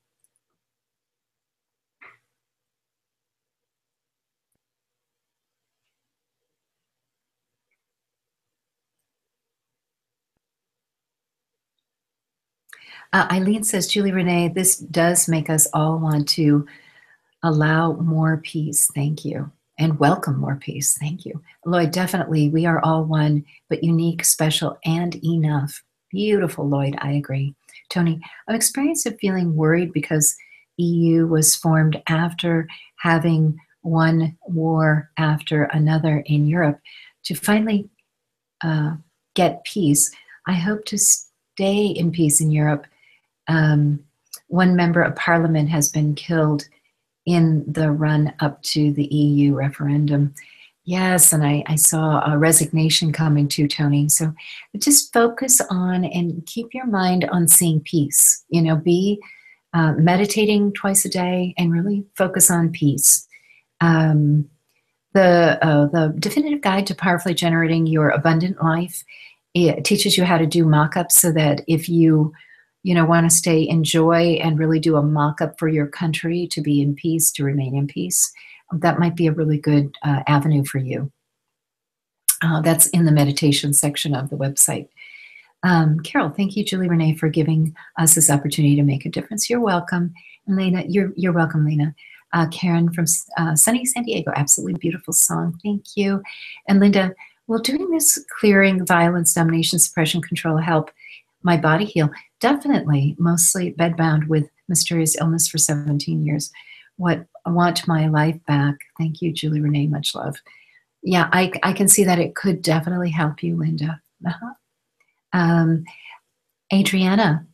Eileen says, Julie Renee, this does make us all want to allow more peace. Thank you. And welcome more peace. Thank you. Lloyd, definitely, we are all one, but unique, special, and enough. Beautiful, Lloyd, I agree. Tony, I'm experiencing feeling worried because EU was formed after having one war after another in Europe to finally get peace. I hope to stay in peace in Europe. One member of parliament has been killed in the run up to the EU referendum. Yes, and I saw a resignation coming too, Tony. So just focus on and keep your mind on seeing peace. Be meditating twice a day and really focus on peace. The Definitive Guide to Powerfully Generating Your Abundant Life, it teaches you how to do mock-ups so that if you want to stay in joy and really do a mock-up for your country to be in peace, to remain in peace, that might be a really good avenue for you. That's in the meditation section of the website. Carol, thank you, Julie Renee, for giving us this opportunity to make a difference. You're welcome. And Lena, you're welcome, Lena. Karen from sunny San Diego, absolutely beautiful song. Thank you. And Linda, will doing this clearing, violence, domination, suppression, control help my body heal? Definitely, mostly bedbound with mysterious illness for 17 years. I want my life back. Thank you, Julie Renee. Much love. Yeah, I can see that it could definitely help you, Linda. Adriana,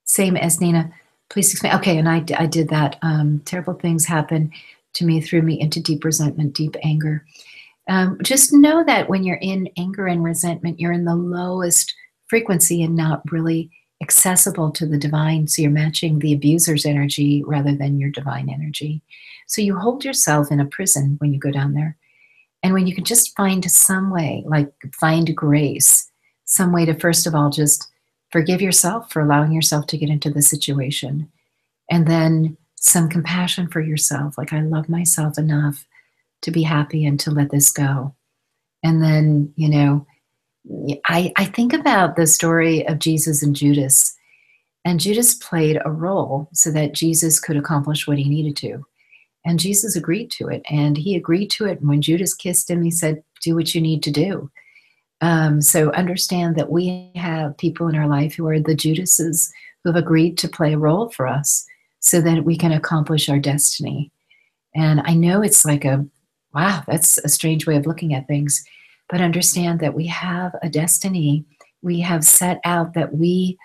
same as Nina. Please explain. Okay, and I did that. Terrible things happen to me, threw me into deep resentment, deep anger. Just know that when you're in anger and resentment, you're in the lowest frequency and not really accessible to the divine. So you're matching the abuser's energy rather than your divine energy. So you hold yourself in a prison when you go down there. And when you can just find some way, like find grace, some way to first of all just forgive yourself for allowing yourself to get into the situation. And then some compassion for yourself, like I love myself enough to be happy and to let this go. And then, you know, I think about the story of Jesus and Judas. And Judas played a role so that Jesus could accomplish what he needed to. And Jesus agreed to it. And he agreed to it. And when Judas kissed him, he said, do what you need to do. So understand that we have people in our life who are the Judases who have agreed to play a role for us so that we can accomplish our destiny. And I know it's like wow, that's a strange way of looking at things, but understand that we have a destiny. We have set out that we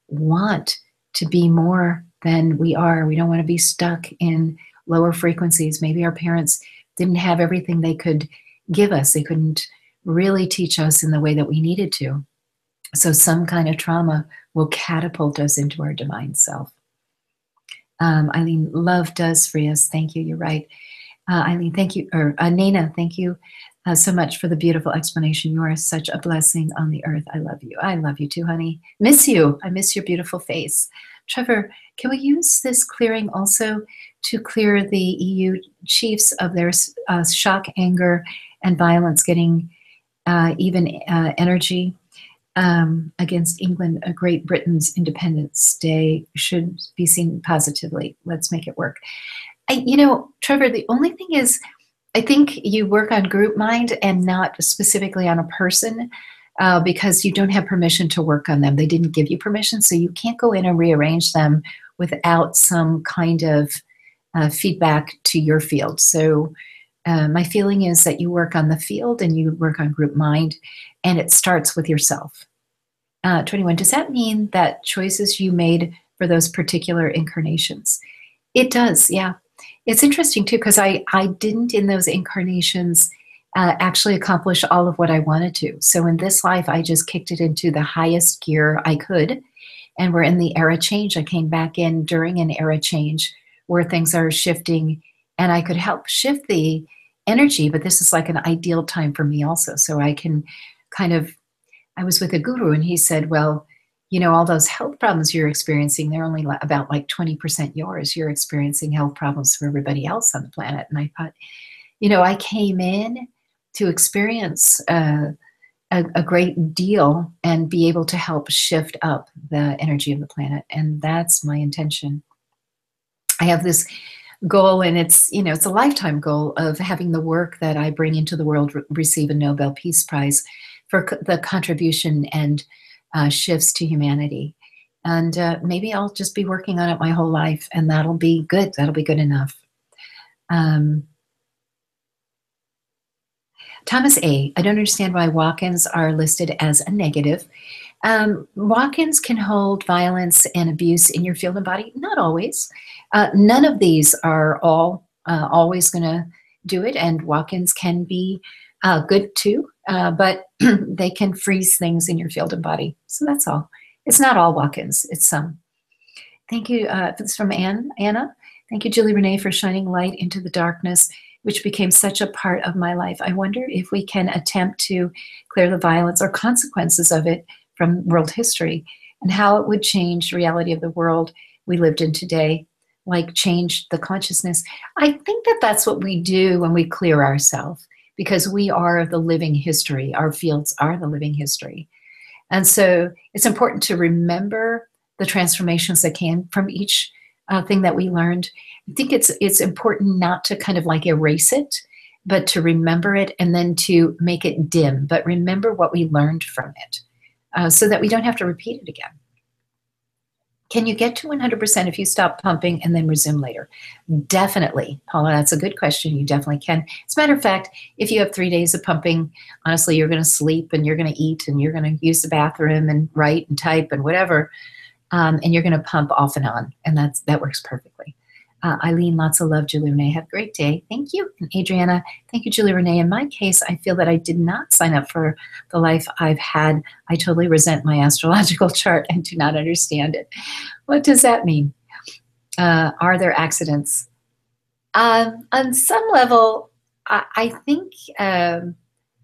want to be more than we are. We don't want to be stuck in lower frequencies. Maybe our parents didn't have everything they could give us. They couldn't really teach us in the way that we needed to. So some kind of trauma will catapult us into our divine self. Eileen, love does free us. Thank you. You're right. Eileen, thank you. Or Nina, thank you so much for the beautiful explanation. You are such a blessing on the earth. I love you. I love you too, honey. Miss you. I miss your beautiful face. Trevor, can we use this clearing also to clear the EU chiefs of their shock, anger, and violence, getting even energy against England? Great Britain's Independence Day should be seen positively. Let's make it work. You know, Trevor, the only thing is, I think you work on group mind and not specifically on a person because you don't have permission to work on them. They didn't give you permission, so you can't go in and rearrange them without some kind of feedback to your field. So my feeling is that you work on the field and you work on group mind, and it starts with yourself. 21, does that mean that choices you made for those particular incarnations? It does, yeah. It's interesting too, because I didn't in those incarnations actually accomplish all of what I wanted to. So in this life, I just kicked it into the highest gear I could. And we're in the era change. I came back in during an era change where things are shifting and I could help shift the energy, but this is like an ideal time for me also. So I can kind of, I was with a guru and he said, well, you know, all those health problems you're experiencing, they're only about like 20% yours. You're experiencing health problems for everybody else on the planet. And I thought, you know, I came in to experience a great deal and be able to help shift up the energy of the planet. And that's my intention. I have this goal, and it's, you know, it's a lifetime goal of having the work that I bring into the world receive a Nobel Peace Prize for the contribution and shifts to humanity. And maybe I'll just be working on it my whole life, and that'll be good. That'll be good enough. Thomas A., I don't understand why walk-ins are listed as a negative. Walk-ins can hold violence and abuse in your field and body. Not always. None of these are always going to do it, and walk-ins can be good too, but they can freeze things in your field and body. So that's all. It's not all walk-ins. It's some. Thank you. This is from Anna. Thank you, Julie Renee, for shining light into the darkness, which became such a part of my life. I wonder if we can attempt to clear the violence or consequences of it from world history and how it would change the reality of the world we lived in today, like change the consciousness. I think that that's what we do when we clear ourselves, because we are the living history. Our fields are the living history. And so it's important to remember the transformations that came from each thing that we learned. I think it's important not to kind of like erase it, but to remember it and then to make it dim, but remember what we learned from it so that we don't have to repeat it again. Can you get to 100% if you stop pumping and then resume later? Definitely, Paula, that's a good question. You definitely can. As a matter of fact, if you have 3 days of pumping, honestly, you're going to sleep and you're going to eat and you're going to use the bathroom and write and type and whatever, and you're going to pump off and on, and that works perfectly. Eileen, lots of love. Julie Renee, have a great day. Thank you. And Adriana, thank you, Julie Renee. In my case, I feel that I did not sign up for the life I've had. I totally resent my astrological chart and do not understand it. What does that mean? Are there accidents? On some level, I think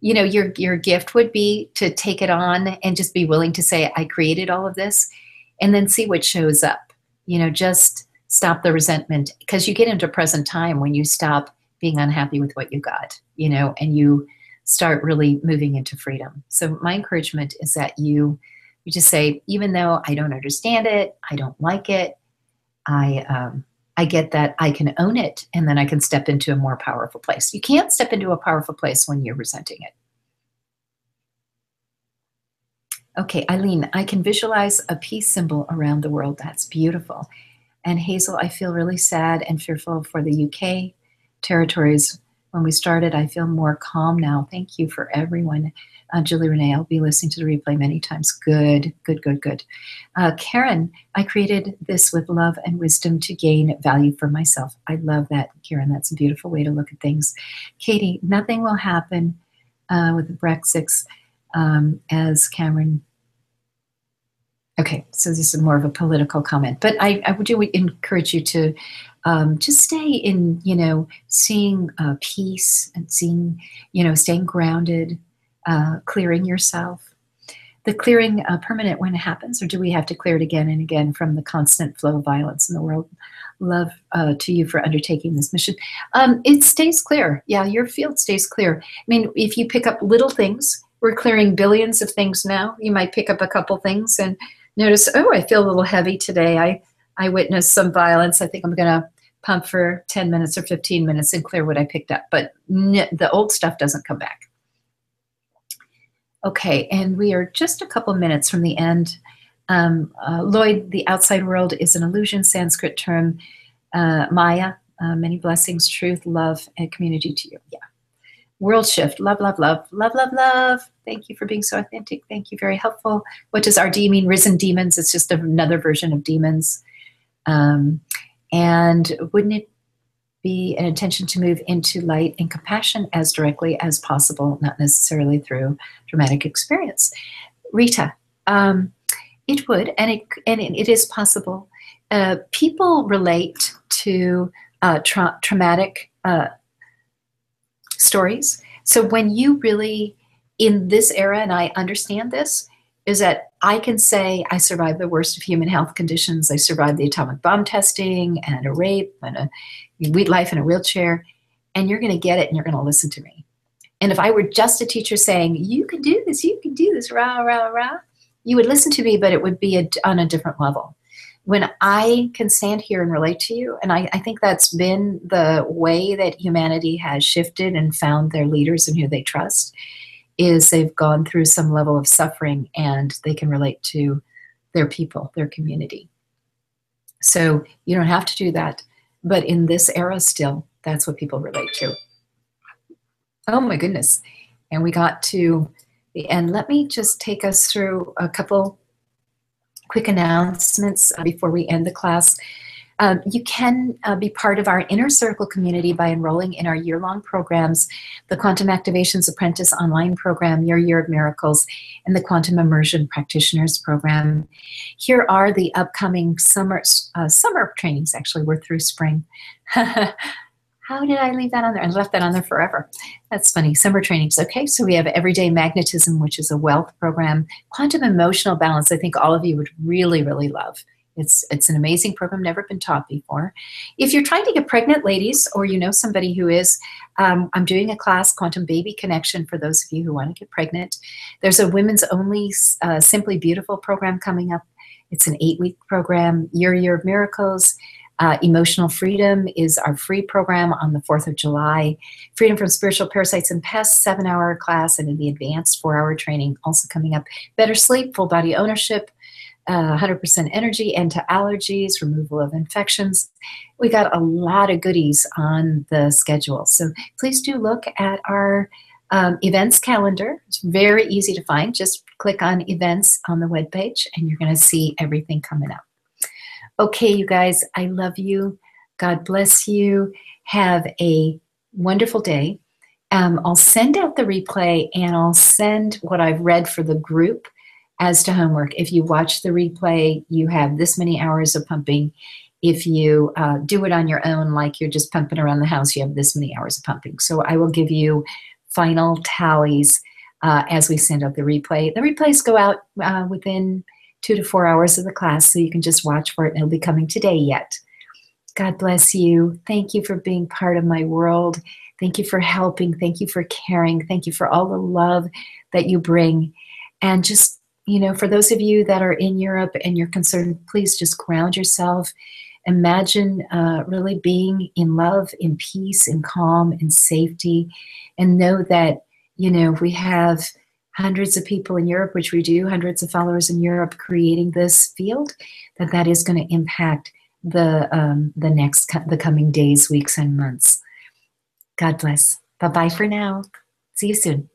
your gift would be to take it on and just be willing to say, I created all of this, and then see what shows up. Just stop the resentment, because you get into present time when you stop being unhappy with what you got, and you start really moving into freedom. So my encouragement is that you just say, even though I don't understand it, I don't like it, I get that I can own it, and then I can step into a more powerful place. You can't step into a powerful place when you're resenting it. Okay, Eileen, I can visualize a peace symbol around the world. That's beautiful. And Hazel, I feel really sad and fearful for the UK territories. When we started, I feel more calm now. Thank you for everyone. Julie Renee, I'll be listening to the replay many times. Good. Karen, I created this with love and wisdom to gain value for myself. I love that, Karen. That's a beautiful way to look at things. Katie, nothing will happen with the Brexit as Cameron. Okay, so this is more of a political comment, but I would encourage you to just stay in, seeing peace and seeing, staying grounded, clearing yourself. The clearing permanent when it happens, or do we have to clear it again and again from the constant flow of violence in the world? Love to you for undertaking this mission. It stays clear. Yeah, your field stays clear. I mean, if you pick up little things, we're clearing billions of things now. You might pick up a couple things and notice, oh, I feel a little heavy today. I witnessed some violence. I think I'm going to pump for 10 minutes or 15 minutes and clear what I picked up. But the old stuff doesn't come back. Okay, and we are just a couple minutes from the end. Lloyd, the outside world is an illusion, Sanskrit term. Maya, many blessings, truth, love, and community to you. Yeah. World shift, love, love, love, love, love, love. Thank you for being so authentic. Thank you, very helpful. What does RD mean? Risen demons. It's just another version of demons. And wouldn't it be an intention to move into light and compassion as directly as possible, not necessarily through dramatic experience? Rita, it would, and it is possible. People relate to traumatic stories. So when you really, in this era, and I understand this, is that I can say I survived the worst of human health conditions. I survived the atomic bomb testing and a rape and a life in a wheelchair, and you're going to get it and you're going to listen to me. And if I were just a teacher saying, you can do this, rah, rah, rah, you would listen to me, but it would be on a different level. When I can stand here and relate to you, and I think that's been the way that humanity has shifted and found their leaders and who they trust, is they've gone through some level of suffering and they can relate to their people, their community. So you don't have to do that, but in this era still, that's what people relate to. Oh my goodness. And we got to the end. Let me just take us through a couple quick announcements before we end the class. You can be part of our Inner Circle community by enrolling in our year-long programs, the Quantum Activations Apprentice online program, Your Year of Miracles, and the Quantum Immersion Practitioners program. Here are the upcoming summer trainings. Actually, we're through spring. How did I leave that on there? I left that on there forever. That's funny. Summer trainings. Okay, so we have Everyday Magnetism, which is a wealth program. Quantum Emotional Balance, I think all of you would really, really love. It's an amazing program, never been taught before. If you're trying to get pregnant, ladies, or you know somebody who is, I'm doing a class, Quantum Baby Connection, for those of you who want to get pregnant. There's a women's only Simply Beautiful program coming up. It's an 8-week program, Your Year of Miracles. Emotional Freedom is our free program on the 4th of July. Freedom from Spiritual Parasites and Pests, 7-hour class, and in the advanced 4-hour training also coming up. Better Sleep, Full Body Ownership, 100% energy, anti-allergies, removal of infections. We got a lot of goodies on the schedule. So please do look at our events calendar. It's very easy to find. Just click on events on the webpage and you're going to see everything coming up. Okay, you guys, I love you. God bless you. Have a wonderful day. I'll send out the replay and I'll send what I've read for the group as to homework. If you watch the replay, you have this many hours of pumping. If you do it on your own, like you're just pumping around the house, you have this many hours of pumping. So I will give you final tallies as we send out the replay. The replays go out within 2 to 4 hours of the class, so you can just watch for it. It'll be coming today yet. God bless you. Thank you for being part of my world. Thank you for helping. Thank you for caring. Thank you for all the love that you bring. And just, for those of you that are in Europe and you're concerned, please just ground yourself. Imagine really being in love, in peace, in calm, in safety, and know that, we have hundreds of people in Europe, which we do, hundreds of followers in Europe creating this field, that is going to impact the coming days, weeks, and months. God bless. Bye-bye for now. See you soon.